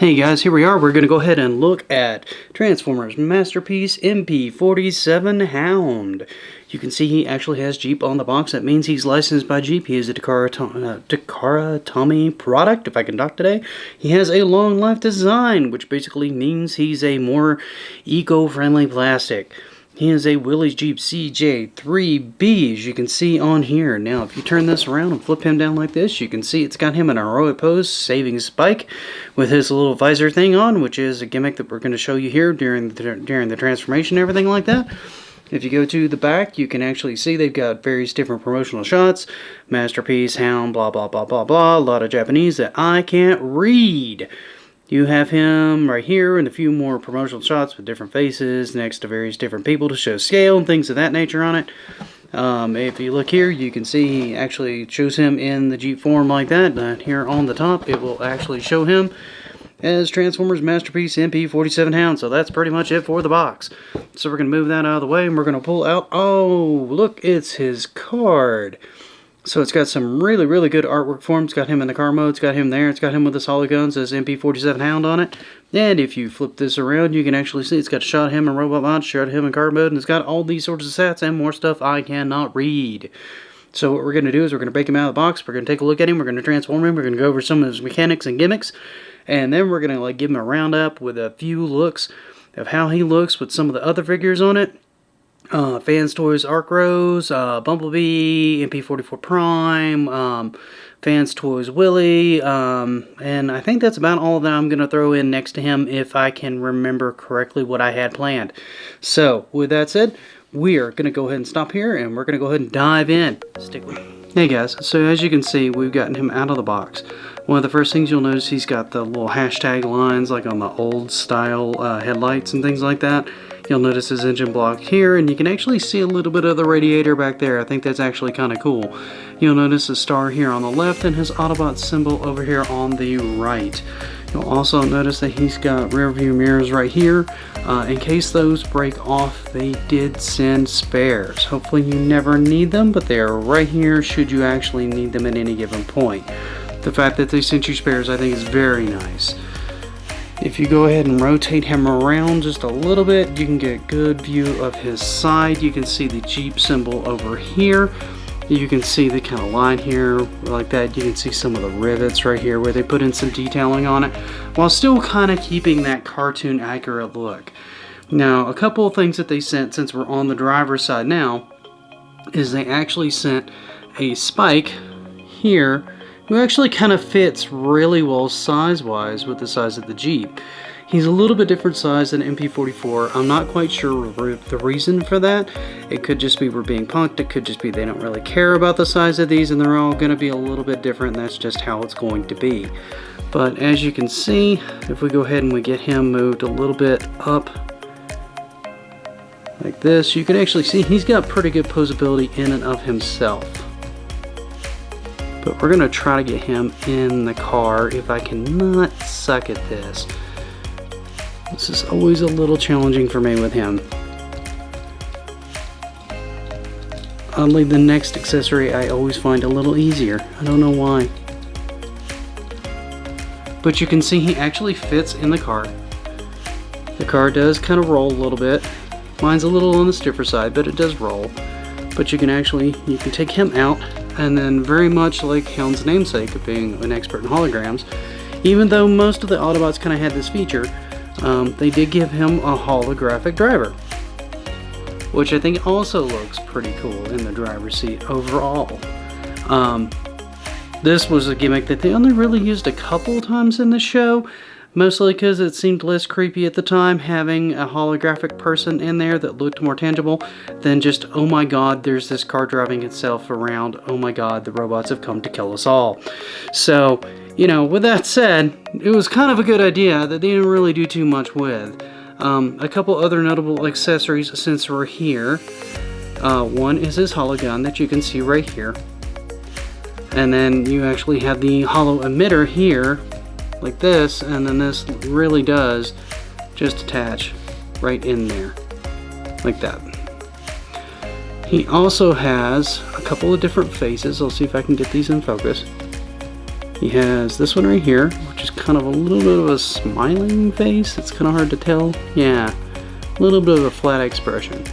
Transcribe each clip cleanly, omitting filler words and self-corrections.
Hey guys, here we are. We're going to go ahead and look at Transformers Masterpiece MP-47 Hound. You can see he actually has Jeep on the box. That means he's licensed by Jeep. He is a Takara Tommy product, if I can talk today. He has a long life design, which basically means he's a more eco-friendly plastic. He is a Willys Jeep CJ3B, as you can see on here. Now, if you turn this around and flip him down like this, you can see it's got him in a heroic pose, saving Spike, with his little visor thing on, which is a gimmick that we're going to show you here during the transformation and everything like that. If you go to the back, you can actually see they've got various different promotional shots. Masterpiece, Hound, blah, blah, blah, blah, blah. A lot of Japanese that I can't read. You have him right here and a few more promotional shots with different faces next to various different people to show scale and things of that nature on it. If you look here, you can see he actually shows him in the Jeep form like that. Here on the top, it will actually show him as Transformers Masterpiece MP-47 Hound. So that's pretty much it for the box. So we're going to move that out of the way and we're going to pull out, oh, look, it's his card. So it's got some really, really good artwork for him. It's got him in the car mode. It's got him there. It's got him with his hollow gun. It says MP-47 Hound on it. And if you flip this around, you can actually see it's got a shot of him in robot mode, shot of him in car mode, and it's got all these sorts of stats and more stuff I cannot read. So what we're going to do is we're going to break him out of the box. We're going to take a look at him. We're going to transform him. We're going to go over some of his mechanics and gimmicks. And then we're going to give him a roundup with a few looks of how he looks with some of the other figures on it. Fans Toys Arc Rose, Bumblebee, MP-44 Prime, Fans Toys Willie, and I think that's about all that I'm going to throw in next to him if I can remember correctly what I had planned. So, with that said, we are going to go ahead and stop here, and we're going to go ahead and dive in. Stick with me. Hey guys, so as you can see, we've gotten him out of the box. One of the first things you'll notice, he's got the little hashtag lines like on the old style headlights and things like that. You'll notice his engine block here, and you can actually see a little bit of the radiator back there. I think that's actually kind of cool. You'll notice a star here on the left and his Autobot symbol over here on the right. You'll also notice that he's got rear view mirrors right here. In case those break off, they did send spares. Hopefully you never need them, but they are right here should you actually need them at any given point. The fact that they sent you spares, I think, is very nice. If you go ahead and rotate him around just a little bit, you can get a good view of his side. You can see the Jeep symbol over here. You can see the kind of line here like that. You can see some of the rivets right here where they put in some detailing on it, while still kind of keeping that cartoon accurate look. Now, a couple of things that they sent, since we're on the driver's side now, is they actually sent a Spike here who actually kind of fits really well size-wise with the size of the Jeep. He's a little bit different size than MP-44. I'm not quite sure the reason for that. It could just be we're being punked. It could just be they don't really care about the size of these and they're all going to be a little bit different, and that's just how it's going to be. But as you can see, if we go ahead and we get him moved a little bit up like this, you can actually see he's got pretty good posability in and of himself. But we're going to try to get him in the car if I cannot suck at this. This is always a little challenging for me with him. Oddly, the next accessory I always find a little easier. I don't know why. But you can see he actually fits in the car. The car does kind of roll a little bit. Mine's a little on the stiffer side, but it does roll. But you can take him out, and then very much like Hound's namesake of being an expert in holograms, even though most of the Autobots kind of had this feature, they did give him a holographic driver, which I think also looks pretty cool in the driver's seat overall. This was a gimmick that they only really used a couple times in the show, mostly because it seemed less creepy at the time having a holographic person in there that looked more tangible than just, oh my god, there's this car driving itself around, oh my god, the robots have come to kill us all. So, you know, with that said, it was kind of a good idea that they didn't really do too much with. A couple other notable accessories since we're here. One is his hollow gun that you can see right here. And then you actually have the hollow emitter here, like this, and then this really does just attach right in there, like that. He also has a couple of different faces. I'll see if I can get these in focus. He has this one right here, which is kind of a little bit of a smiling face. It's kind of hard to tell. Yeah, a little bit of a flat expression.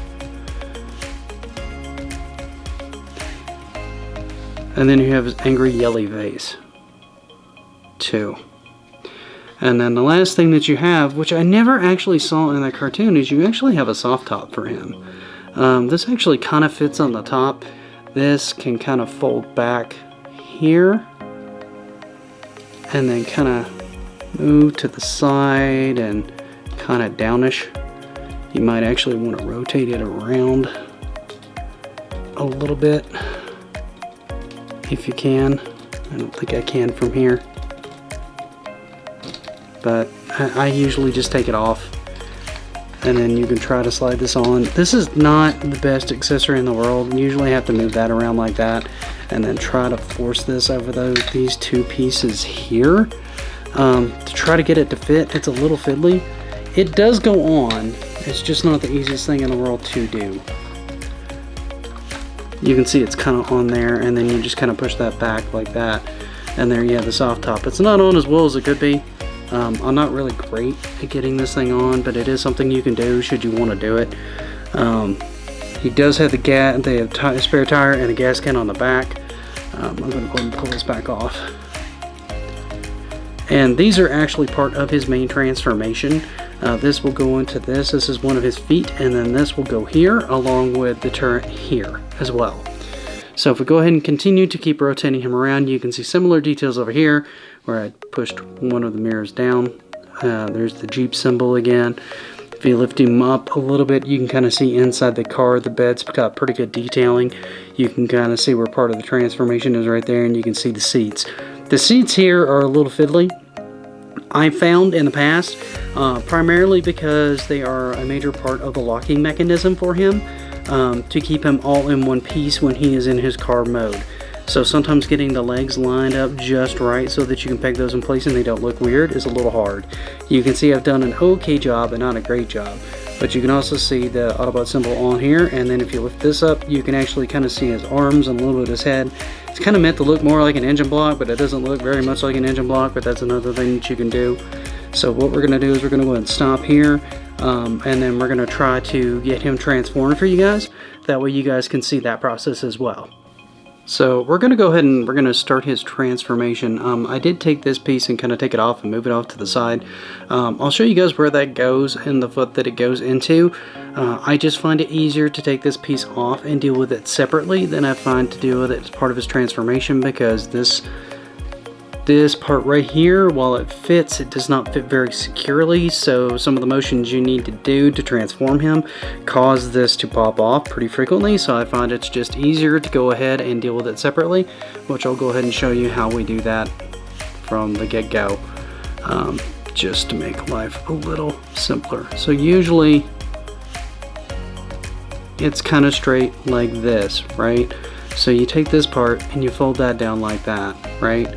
And then you have his angry yelly face too. And then the last thing that you have, which I never actually saw in the cartoon, is you actually have a soft top for him. This actually kind of fits on the top. This can kind of fold back here and then kind of move to the side and kind of downish. You might actually want to rotate it around a little bit if you can. I don't think I can from here, but I usually just take it off, and then you can try to slide this on. This is not the best accessory in the world. You usually have to move that around like that and then try to force this over these two pieces here to try to get it to fit. It's a little fiddly. It does go on. It's just not the easiest thing in the world to do. You can see it's kind of on there, and then you just kind of push that back like that, and there you have the soft top. It's not on as well as it could be. I'm not really great at getting this thing on, but it is something you can do should you want to do it. He does have the spare tire and a gas can on the back. I'm going to go ahead and pull this back off. And these are actually part of his main transformation. This will go into this. This is one of his feet, and then this will go here along with the turret here as well. So if we go ahead and continue to keep rotating him around, you can see similar details over here where I pushed one of the mirrors down. There's the Jeep symbol again. If you lift him up a little bit, you can kind of see inside the car. The bed's got pretty good detailing. You can kind of see where part of the transformation is right there, and you can see the seats. The seats here are a little fiddly, I found in the past, primarily because they are a major part of the locking mechanism for him, to keep him all in one piece when he is in his car mode. So sometimes getting the legs lined up just right so that you can peg those in place and they don't look weird is a little hard. You can see I've done an okay job and not a great job, but you can also see the Autobot symbol on here, and then if you lift this up, you can actually kind of see his arms and a little bit of his head. It's kind of meant to look more like an engine block, but it doesn't look very much like an engine block, but that's another thing that you can do. So what we're going to do is we're going to go ahead and stop here, and then we're going to try to get him transformed for you guys. That way you guys can see that process as well. So we're going to go ahead and we're going to start his transformation. I did take this piece and kind of take it off and move it off to the side. I'll show you guys where that goes and the foot that it goes into. I just find it easier to take this piece off and deal with it separately than I find to deal with it as part of his transformation, because this part right here, while it fits, it does not fit very securely, so some of the motions you need to do to transform him cause this to pop off pretty frequently. So I find it's just easier to go ahead and deal with it separately, which I'll go ahead and show you how we do that from the get-go, just to make life a little simpler. So usually it's kind of straight like this, right? So you take this part and you fold that down like that, right?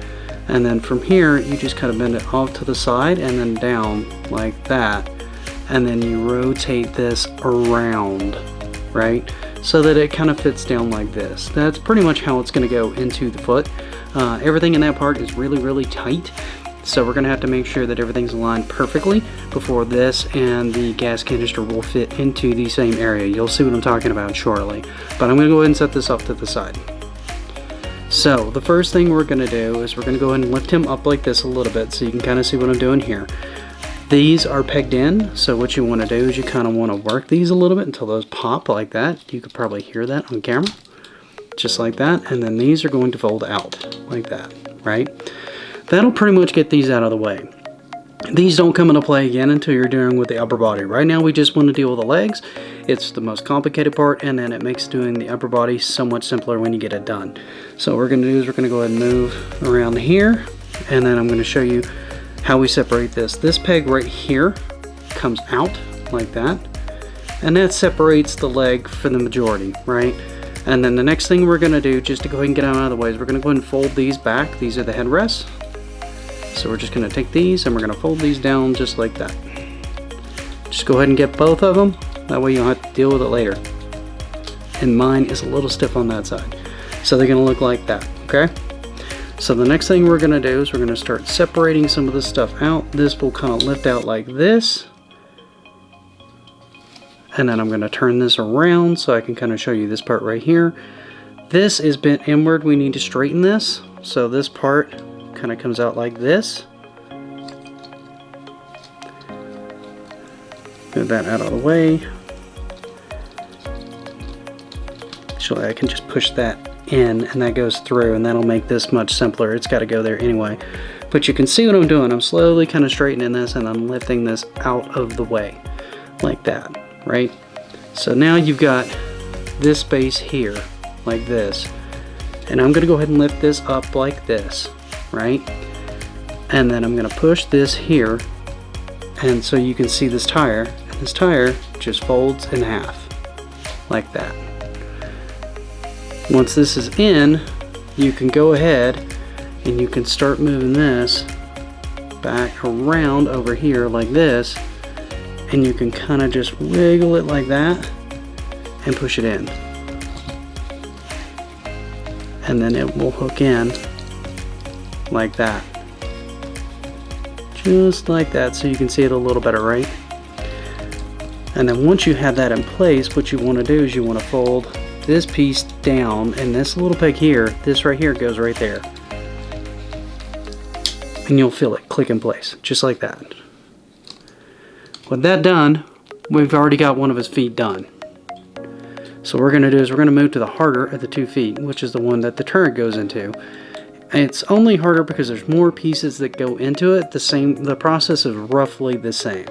And then from here, you just kind of bend it off to the side and then down like that. And then you rotate this around, right? So that it kind of fits down like this. That's pretty much how it's going to go into the foot. Everything in that part is really, really tight. So we're going to have to make sure that everything's aligned perfectly before this and the gas canister will fit into the same area. You'll see what I'm talking about shortly. But I'm going to go ahead and set this up to the side. So the first thing we're going to do is we're going to go ahead and lift him up like this a little bit so you can kind of see what I'm doing here. These are pegged in, so what you want to do is you kind of want to work these a little bit until those pop like that. You could probably hear that on camera, just like that. And then these are going to fold out like that, right? That'll pretty much get these out of the way. These don't come into play again until you're dealing with the upper body. Right now we just want to deal with the legs. It's the most complicated part, and then it makes doing the upper body so much simpler when you get it done. So what we're going to do is we're going to go ahead and move around here, and then I'm going to show you how we separate this. This peg right here comes out like that, and that separates the leg for the majority, right? And then the next thing we're going to do, just to go ahead and get them out of the way, is we're going to go ahead and fold these back. These are the headrests. So we're just going to take these and we're going to fold these down just like that. Just go ahead and get both of them. That way you don't have to deal with it later. And mine is a little stiff on that side. So they're going to look like that, okay? So the next thing we're going to do is we're going to start separating some of the stuff out. This will kind of lift out like this. And then I'm going to turn this around so I can kind of show you this part right here. This is bent inward. We need to straighten this. So this part kind of comes out like this. Move that out of the way. Actually, I can just push that in and that goes through, and that'll make this much simpler. It's got to go there anyway. But you can see what I'm doing. I'm slowly kind of straightening this and I'm lifting this out of the way like that, right? So now you've got this space here like this, and I'm going to go ahead and lift this up like this, right? And then I'm going to push this here, and so you can see this tire, and this tire just folds in half like that. Once this is in, you can go ahead and you can start moving this back around over here like this, and you can kind of just wiggle it like that and push it in, and then it will hook in like that, just like that, so you can see it a little better, right? And then once you have that in place, what you want to do is you want to fold this piece down, and this little peg here, this right here goes right there, and you'll feel it click in place just like that. With that done, we've already got one of his feet done. So what we're going to do is we're going to move to the harder of the 2 feet, which is the one that the turret goes into. It's only harder because there's more pieces that go into it. The process is roughly the same.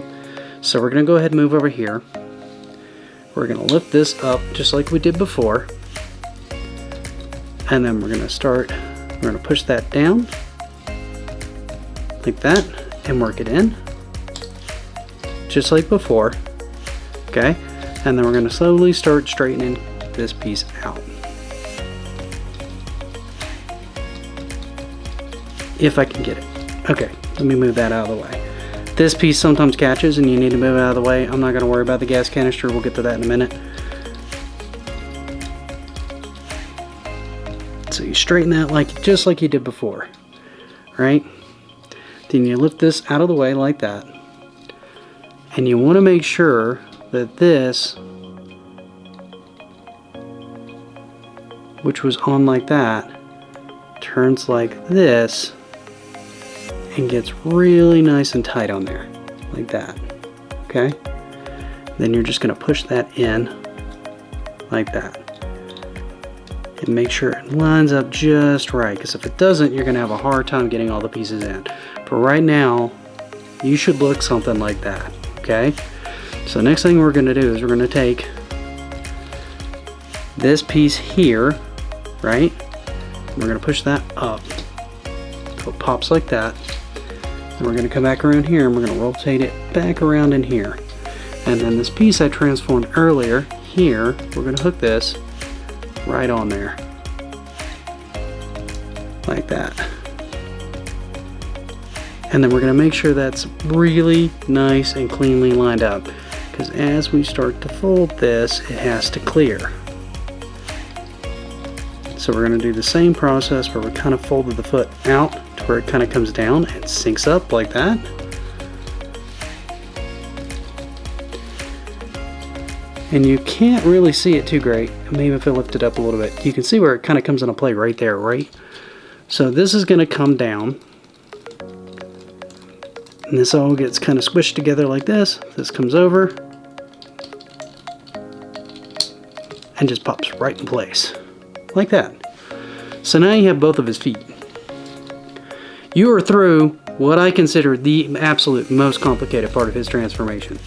So we're going to go ahead and move over here. We're going to lift this up just like we did before, and then we're going to push that down like that and work it in just like before, okay? And then we're going to slowly start straightening this piece out. If I can get it. Okay, let me move that out of the way. This piece sometimes catches and you need to move it out of the way. I'm not going to worry about the gas canister. We'll get to that in a minute. So you straighten that just like you did before, right? Then you lift this out of the way like that. And you want to make sure that this, which was on like that, turns like this and gets really nice and tight on there like that, okay? Then you're just going to push that in like that and make sure it lines up just right, because if it doesn't, you're going to have a hard time getting all the pieces in. But right now you should look something like that, okay? So next thing we're going to do is we're going to take this piece here, right? We're going to push that up so it pops like that. And we're going to come back around here and we're going to rotate it back around in here. And then this piece I transformed earlier here, we're going to hook this right on there like that. And then we're going to make sure that's really nice and cleanly lined up, because as we start to fold this, it has to clear. So we're going to do the same process where we kind of folded the foot out to where it kind of comes down and sinks up like that. And you can't really see it too great. Maybe if I lift it up a little bit, you can see where it kind of comes into play right there, right? So this is going to come down. And this all gets kind of squished together like this. This comes over and just pops right in place like that. So now you have both of his feet. You are through what I consider the absolute most complicated part of his transformation.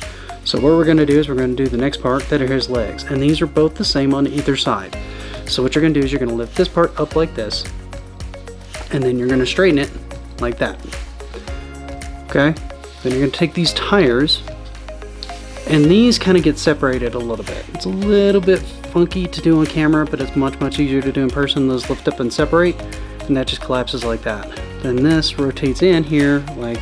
So what we're going to do is we're going to do the next part, that are his legs, and these are both the same on either side. So what you're going to do is you're going to lift this part up like this, and then you're going to straighten it like that. Okay? Then you're going to take these tires, and these kind of get separated a little bit. It's a little bit funky to do on camera, but it's much easier to do in person. Those lift up and separate, and that just collapses like that. Then this rotates in here like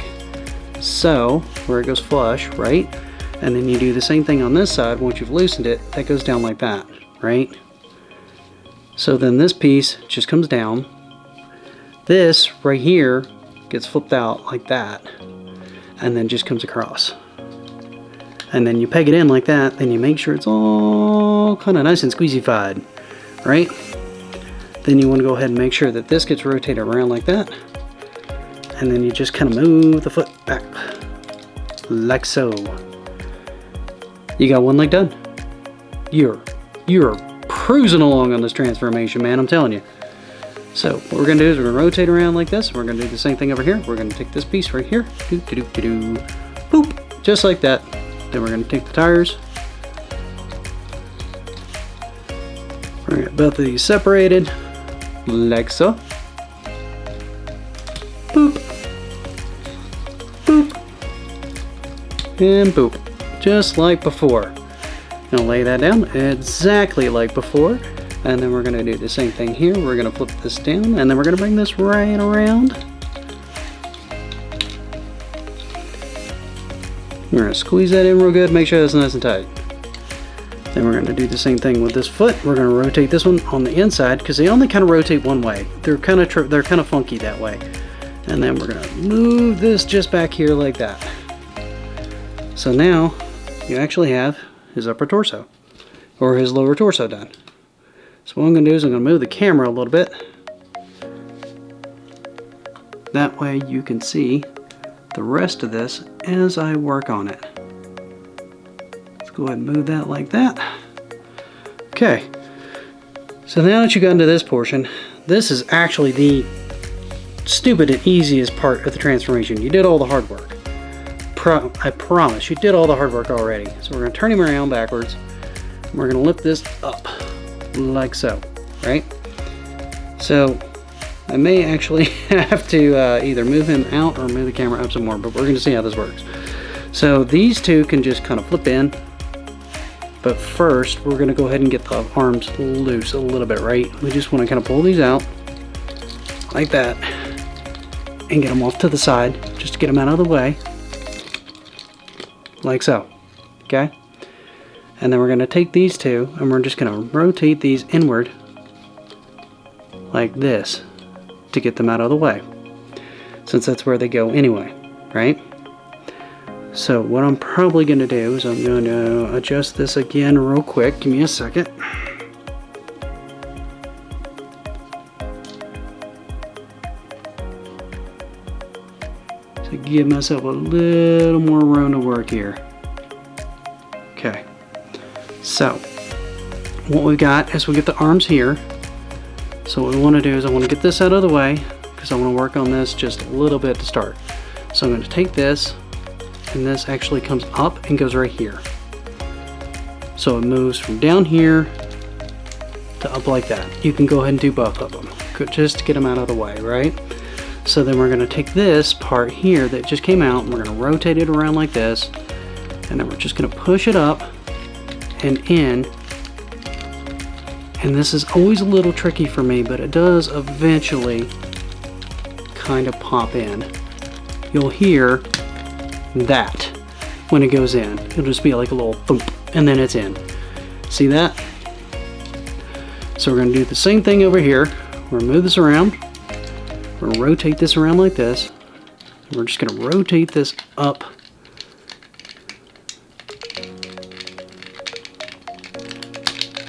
so, where it goes flush, right? And then you do the same thing on this side. Once you've loosened it, that goes down like that, right? So then this piece just comes down. This right here gets flipped out like that, and then just comes across. And then you peg it in like that, then you make sure it's all kind of nice and squeezy-fied, right? Then you want to go ahead and make sure that this gets rotated around like that, and then you just kind of move the foot back, like so. You got one leg done. You're cruising along on this transformation, man, I'm telling you. So what we're going to do is we're going to rotate around like this. We're going to do the same thing over here. We're going to take this piece right here, boop, just like that. Then we're going to take the tires. We're going to get both of these separated, like so. Boop, boop, and boop, just like before. Gonna lay that down exactly like before, and then we're gonna do the same thing here. We're gonna flip this down, and then we're gonna bring this right around. We're gonna squeeze that in real good, make sure that's nice and tight. Then we're gonna do the same thing with this foot. We're gonna rotate this one on the inside because they only kind of rotate one way. They're kind of funky that way. And then we're gonna move this just back here like that. So now you actually have his upper torso, or his lower torso done. So what I'm going to do is I'm going to move the camera a little bit. That way you can see the rest of this as I work on it. Let's go ahead and move that like that. Okay, so now that you got into this portion, this is actually the stupid and easiest part of the transformation. You did all the hard work. I promise, you did all the hard work already. So we're going to turn him around backwards, and we're going to lift this up, like so, right? So I may actually have to either move him out or move the camera up some more, but we're going to see how this works. So these two can just kind of flip in, but first we're going to go ahead and get the arms loose a little bit, right? We just want to kind of pull these out, like that, and get them off to the side, just to get them out of the way. Like so, okay? And then we're going to take these two and we're just going to rotate these inward like this to get them out of the way, since that's where they go anyway, right? So what I'm probably going to do is I'm going to adjust this again real quick. Give me a second. To give myself a little more room to work here. Okay, so what we got is we get the arms here. So what we want to do is I want to get this out of the way because I want to work on this just a little bit to start. So I'm going to take this, and this actually comes up and goes right here. So it moves from down here to up like that. You can go ahead and do both of them just to get them out of the way, right? So then we're going to take this part here that just came out, and we're going to rotate it around like this, and then we're just going to push it up and in. And this is always a little tricky for me, but it does eventually kind of pop in. You'll hear that when it goes in. It'll just be like a little thump, and then it's in. See that? So we're going to do the same thing over here. We're going to move this around. We're going to rotate this around like this. We're just going to rotate this up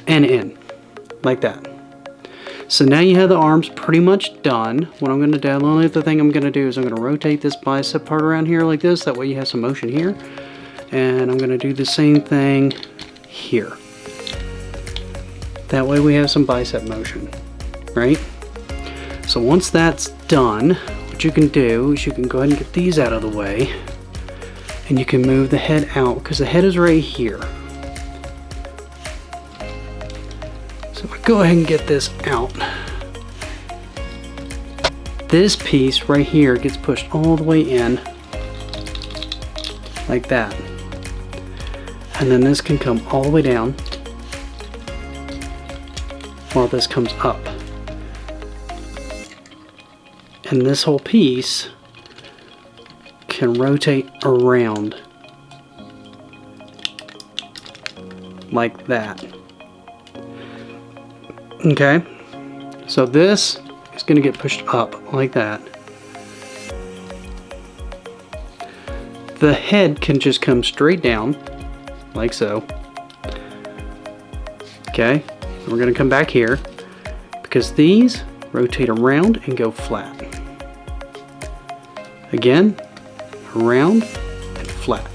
and in, like that. So now you have the arms pretty much done. What I'm going to do, the only other thing I'm going to do is I'm going to rotate this bicep part around here like this. That way you have some motion here. And I'm going to do the same thing here. That way we have some bicep motion, right? So once that's done, what you can do is you can go ahead and get these out of the way, and you can move the head out because the head is right here. So if I go ahead and get this out, this piece right here gets pushed all the way in like that, and then this can come all the way down while this comes up. And this whole piece can rotate around like that. Okay, so this is going to get pushed up like that. The head can just come straight down, like so. Okay, we're going to come back here, because these rotate around and go flat. Again, around and flat.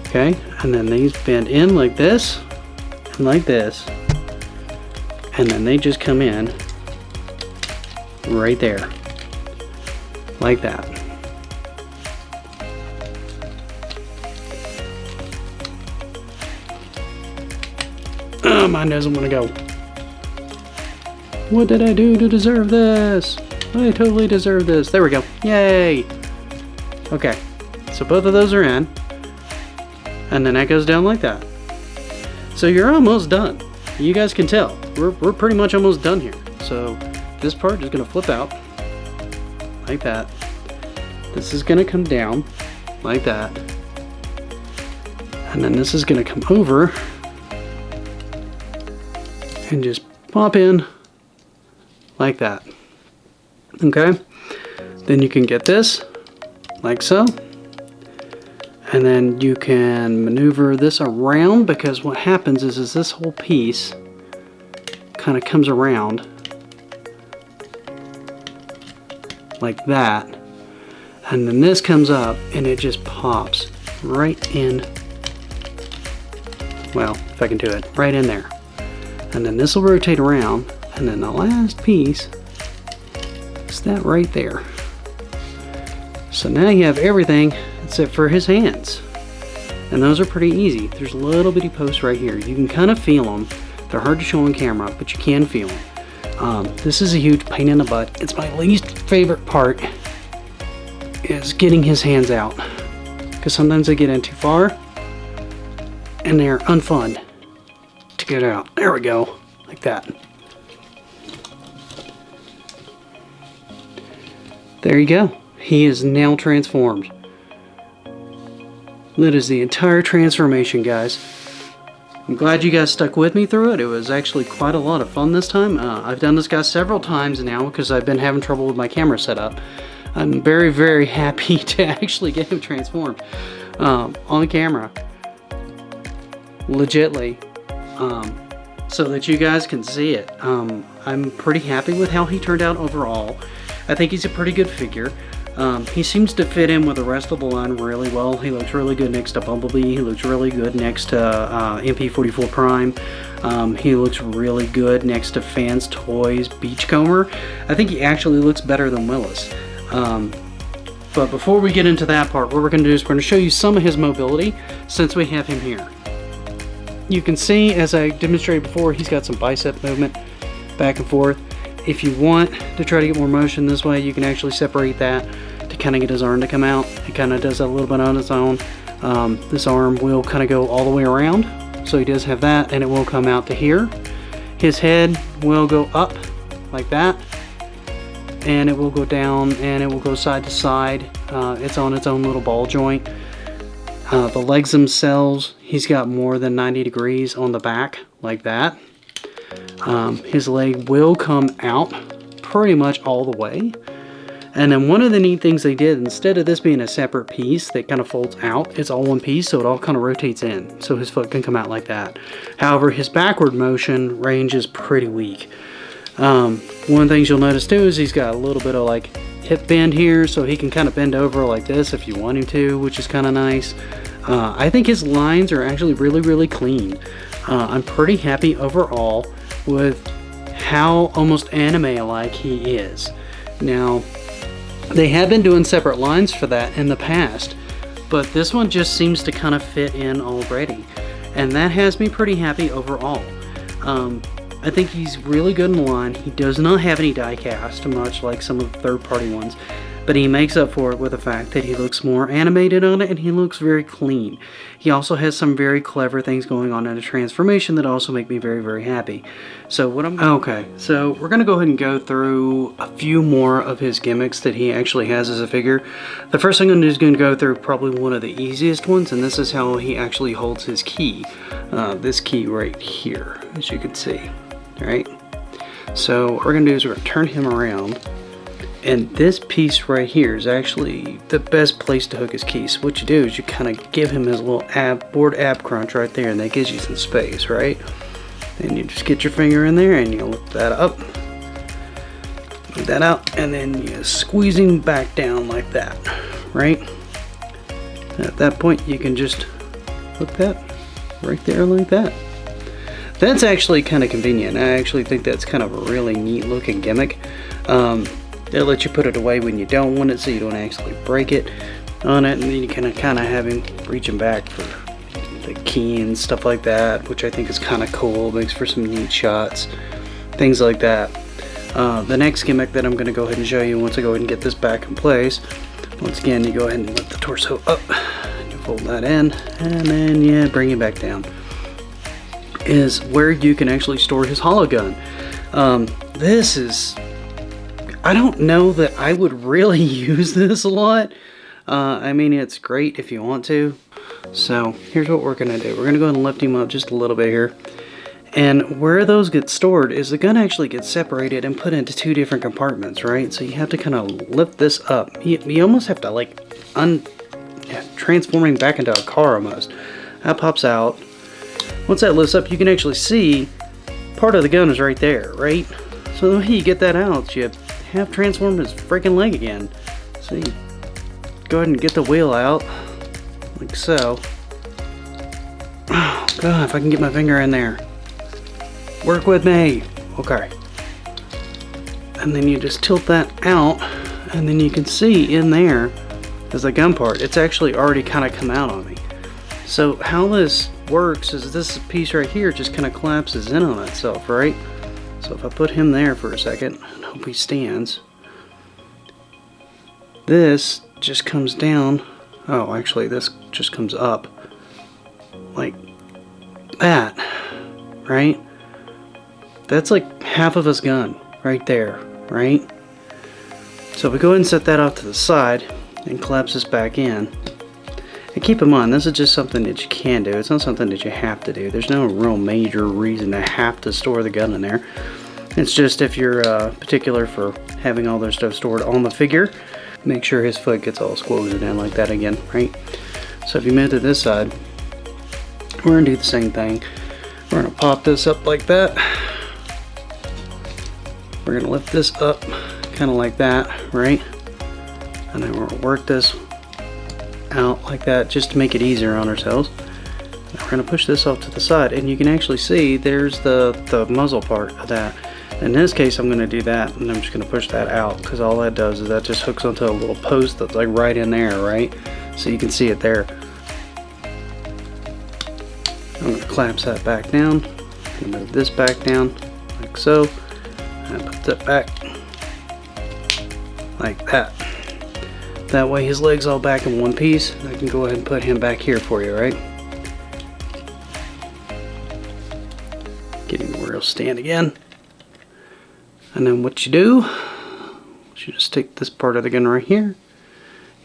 Okay, and then these bend in like this, and like this, and then they just come in right there, like that. Mine doesn't want to go. What did I do to deserve this? I totally deserve this. There we go. Yay! Okay, so both of those are in, and then that goes down like that. So you're almost done. You guys can tell. We're pretty much almost done here. So this part is going to flip out like that. This is going to come down like that. And then this is going to come over and just pop in like that. Okay, then you can get this like so, and then you can maneuver this around, because what happens is this whole piece kind of comes around like that, and then this comes up and it just pops right in, well, if I can do it, right in there. And then this will rotate around, and then the last piece is that right there. So now you have everything except for his hands. And those are pretty easy. There's little bitty posts right here. You can kind of feel them. They're hard to show on camera, but you can feel them. This is a huge pain in the butt. It's my least favorite part, is getting his hands out. Because sometimes they get in too far, and they're unfun to get out. There we go, like that. There you go. He is now transformed. That is the entire transformation, guys. I'm glad you guys stuck with me through it. It was actually quite a lot of fun this time. I've done this guy several times now because I've been having trouble with my camera setup. I'm very, very happy to actually get him transformed on camera, legitly, so that you guys can see it. I'm pretty happy with how he turned out overall. I think he's a pretty good figure. He seems to fit in with the rest of the line really well. He looks really good next to Bumblebee. He looks really good next to MP-47 Prime. He looks really good next to Fans Toys Beachcomber. I think he actually looks better than Willis. But before we get into that part, what we're going to do is we're going to show you some of his mobility since we have him here. You can see, as I demonstrated before, he's got some bicep movement back and forth. If you want to try to get more motion this way, you can actually separate that to kind of get his arm to come out. It kind of does that a little bit on its own. This arm will kind of go all the way around, so he does have that, and it will come out to here. His head will go up like that, and it will go down, and it will go side to side. It's on its own little ball joint. The legs themselves, he's got more than 90 degrees on the back, like that. His leg will come out pretty much all the way. And then one of the neat things they did, instead of this being a separate piece that kind of folds out, it's all one piece, so it all kind of rotates in, so his foot can come out like that. However, his backward motion range is pretty weak. One of the things you'll notice too is he's got a little bit of like hip bend here, so he can kind of bend over like this if you want him to, which is kind of nice. I think his lines are actually really, really clean. I'm pretty happy overall with how almost anime-like he is. Now, they have been doing separate lines for that in the past, but this one just seems to kind of fit in already, and that has me pretty happy overall. I think he's really good in the line. He does not have any die cast, much like some of the third-party ones, but he makes up for it with the fact that he looks more animated on it, and he looks very clean. He also has some very clever things going on in a transformation that also make me very, very happy. So so we're gonna go ahead and go through a few more of his gimmicks that he actually has as a figure. The first thing I'm gonna do is gonna go through probably one of the easiest ones, and this is how he actually holds his key. This key right here, as you can see, all right? So what we're going to do is we're going to turn him around. And this piece right here is actually the best place to hook his key. So what you do is you kind of give him his little board ab crunch right there, and that gives you some space, right? Then you just get your finger in there and you lift that up, move that out, and then you squeeze him back down like that, right? At that point you can just hook that right there like that. That's actually kind of convenient. I actually think that's kind of a really neat looking gimmick. They'll let you put it away when you don't want it, so you don't actually break it on it, and then you can kind of have him reaching back for the key and stuff like that, which I think is kind of cool. Makes for some neat shots, things like that. The next gimmick that I'm going to go ahead and show you, once I go ahead and get this back in place, once again you go ahead and lift the torso up, and you fold that in, and then you bring it back down, is where you can actually store his hollow gun. This is, I don't know that I would really use this a lot. I mean, it's great if you want to. So here's what we're going to do. We're going to go ahead and lift him up just a little bit here. And where those get stored is the gun actually gets separated and put into two different compartments, right? So you have to kind of lift this up. You almost have to like transform him back into a car almost. That pops out. Once that lifts up, you can actually see part of the gun is right there, right? So the way you get that out, you have transformed his freaking leg again. So you go ahead and get the wheel out, like so. Oh god, if I can get my finger in there. Work with me. Okay. And then you just tilt that out, and then you can see in there is the gun part. It's actually already kind of come out on me. So how this works is this piece right here just kind of collapses in on itself, right? So if I put him there for a second and hope he stands, this just comes down. Oh, actually this just comes up like that, right? That's like half of his gun right there, right? So if we go ahead and set that off to the side and collapse this back in. And keep in mind, this is just something that you can do. It's not something that you have to do. There's no real major reason to have to store the gun in there. It's just if you're particular for having all their stuff stored on the figure, make sure his foot gets all squozen in like that again, right? So if you move to this side, we're going to do the same thing. We're going to pop this up like that. We're going to lift this up kind of like that, right? And then we're going to work this out like that just to make it easier on ourselves. And we're going to push this off to the side, and you can actually see there's the muzzle part of that. In this case, I'm going to do that, and I'm just going to push that out, because all that does is that just hooks onto a little post that's like right in there, right? So you can see it there. I'm going to collapse that back down, and move this back down like so, and put that back like that. That way his leg's all back in one piece. I can go ahead and put him back here for you, right? Get him where he'll stand again. And then what you do, you just take this part of the gun right here.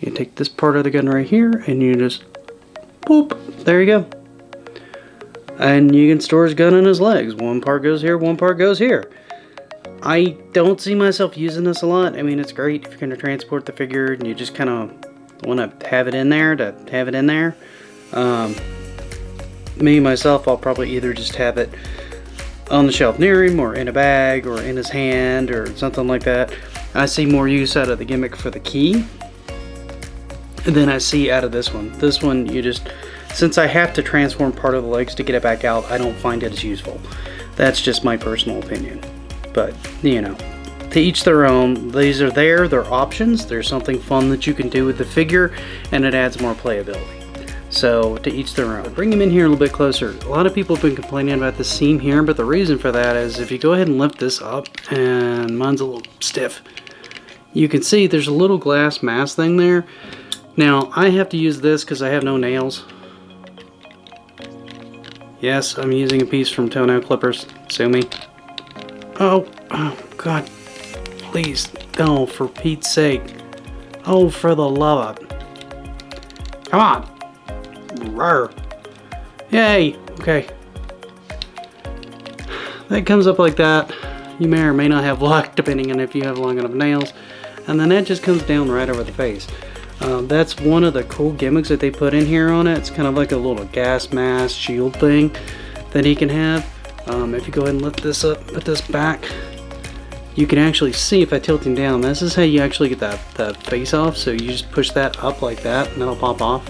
You take this part of the gun right here, and you just, boop, there you go. And you can store his gun in his legs. One part goes here, one part goes here. I don't see myself using this a lot. I mean, it's great if you're going to transport the figure and you just kind of want to have it in there to have it in there. Me, myself, I'll probably either just have it on the shelf near him, or in a bag, or in his hand, or something like that. I see more use out of the gimmick for the key than I see out of this one. This one, you just, since I have to transform part of the legs to get it back out, I don't find it as useful. That's just my personal opinion. But, you know, to each their own. These are there, they're options. There's something fun that you can do with the figure, and it adds more playability. So, to each their own. Bring him in here a little bit closer. A lot of people have been complaining about the seam here, but the reason for that is if you go ahead and lift this up, and mine's a little stiff, you can see there's a little glass mask thing there. Now, I have to use this because I have no nails. Yes, I'm using a piece from Toenail Clippers. Sue me. Oh, God. Please. No, for Pete's sake. Oh, for the love of it. Come on. Rawr. Yay. Okay. That comes up like that. You may or may not have luck depending on if you have long enough nails. And then that just comes down right over the face. That's one of the cool gimmicks that they put in here on it. It's kind of like a little gas mask shield thing that he can have. If you go ahead and lift this up, put this back, you can actually see if I tilt him down. This is how you actually get that face off. So you just push that up like that and that'll pop off.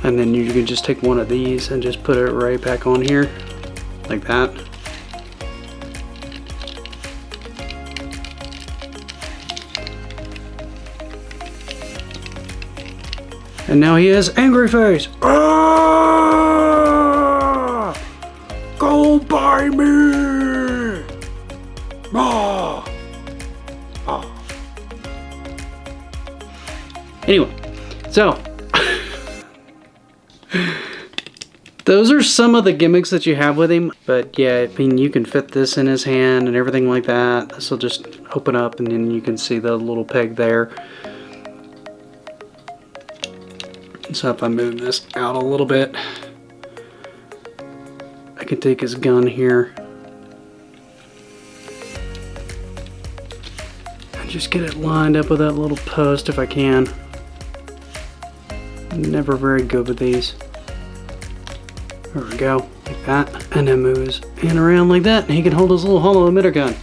And then you can just take one of these and just put it right back on here like that. And now he has angry face. Ah! Go buy me! Ah! Ah. Anyway, so those are some of the gimmicks that you have with him. But yeah, I mean, you can fit this in his hand and everything like that. This will just open up and then you can see the little peg there. So if I move this out a little bit, I can take his gun here and just get it lined up with that little post if I can. I'm never very good with these. There we go, like that. And then move his hand around like that, and he can hold his little hollow emitter gun.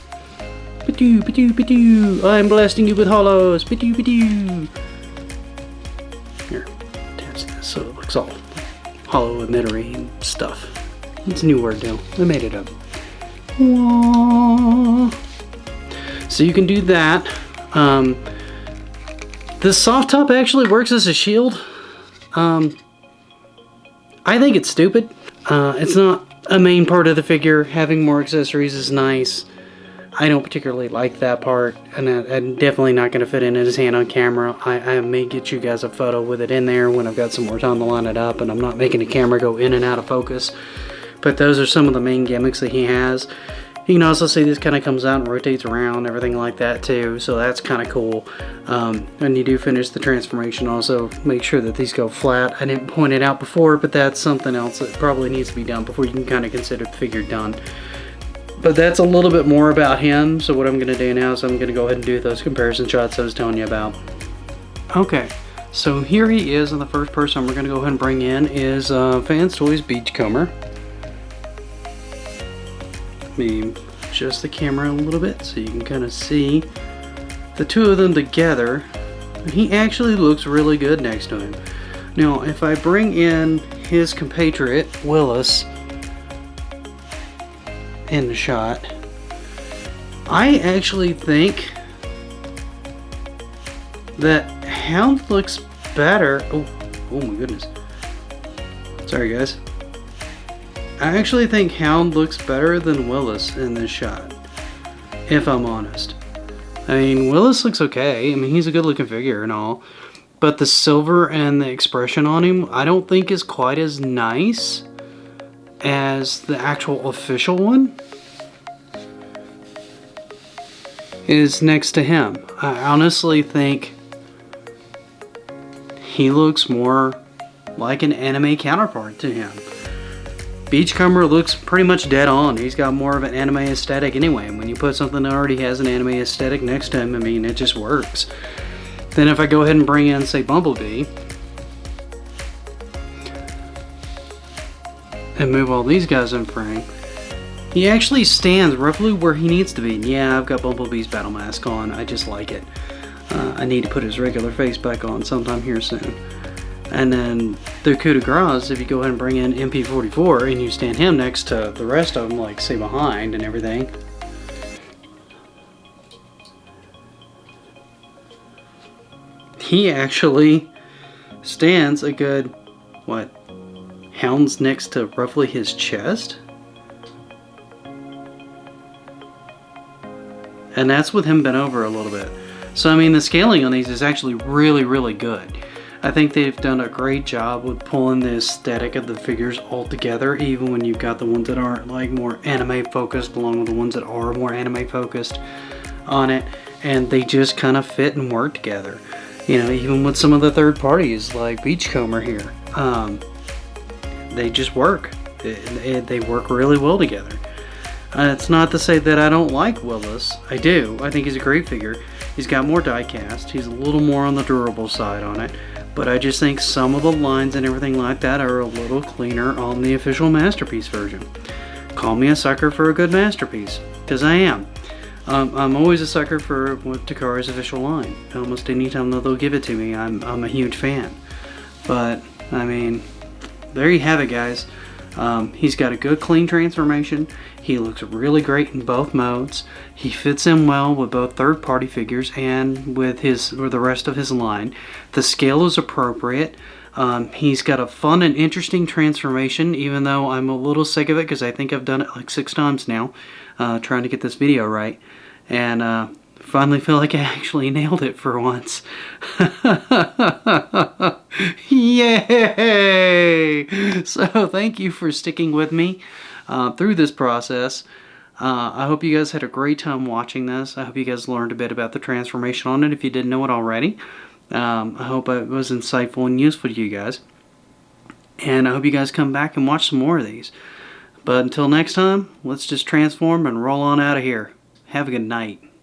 Ba-doo, ba-doo, ba-doo. I'm blasting you with hollows. Ba-doo, ba-doo. Here, attach this so it looks all hollow emittery and stuff. It's a new word now. I made it up. Aww. So you can do that. This soft top actually works as a shield. I think it's stupid. It's not a main part of the figure. Having more accessories is nice. I don't particularly like that part, and I'm definitely not going to fit in his hand on camera. I may get you guys a photo with it in there when I've got some more time to line it up, and I'm not making the camera go in and out of focus. But those are some of the main gimmicks that he has. You can also see this kind of comes out and rotates around, everything like that too, so that's kind of cool. When you do finish the transformation, also make sure that these go flat. I didn't point it out before, but that's something else that probably needs to be done before you can kind of consider the figure done. But that's a little bit more about him, so what I'm going to do now is I'm going to go ahead and do those comparison shots I was telling you about. Okay, so here he is, and the first person we're going to go ahead and bring in is Fans Toys Beachcomber. Let me adjust the camera a little bit so you can kind of see the two of them together. He actually looks really good next to him. Now, if I bring in his compatriot, Willis, in the shot, I actually think that Hound looks better. Oh my goodness. Sorry guys. I actually think Hound looks better than Willis in this shot, if I'm honest. I mean, Willis looks okay. I mean, he's a good looking figure and all, but the silver and the expression on him I don't think is quite as nice as the actual official one is next to him. I honestly think he looks more like an anime counterpart to him. Beachcomber looks pretty much dead on. He's got more of an anime aesthetic anyway. When you put something that already has an anime aesthetic next to him, I mean, it just works. Then if I go ahead and bring in, say, Bumblebee, and move all these guys in frame, he actually stands roughly where he needs to be. And yeah, I've got Bumblebee's battle mask on. I just like it. I need to put his regular face back on sometime here soon. And then the coup de grace, if you go ahead and bring in MP-44 and you stand him next to the rest of them, like say behind and everything, he actually stands a good, what, Hound's next to roughly his chest? And that's with him bent over a little bit. So I mean, the scaling on these is actually really, really good. I think they've done a great job with pulling the aesthetic of the figures all together, even when you've got the ones that aren't like more anime focused along with the ones that are more anime focused on it, and they just kind of fit and work together. You know, even with some of the third parties like Beachcomber here, they just work. They work really well together. It's not to say that I don't like Willis. I do. I think he's a great figure. He's got more die cast. He's a little more on the durable side on it. But I just think some of the lines and everything like that are a little cleaner on the official Masterpiece version. Call me a sucker for a good Masterpiece, because I am. I'm always a sucker for Takaras' official line. Almost any time that they'll give it to me, I'm a huge fan. But, I mean, there you have it, guys. He's got a good clean transformation. He looks really great in both modes. He fits in well with both third-party figures and with the rest of his line. The scale is appropriate. He's got a fun and interesting transformation, even though I'm a little sick of it because I think I've done it like 6 times now, trying to get this video right. And finally feel like I actually nailed it for once. Yay! So thank you for sticking with me through this process. I hope you guys had a great time watching this. I hope you guys learned a bit about the transformation on it if you didn't know it already. I hope it was insightful and useful to you guys. And I hope you guys come back and watch some more of these. But until next time, let's just transform and roll on out of here. Have a good night.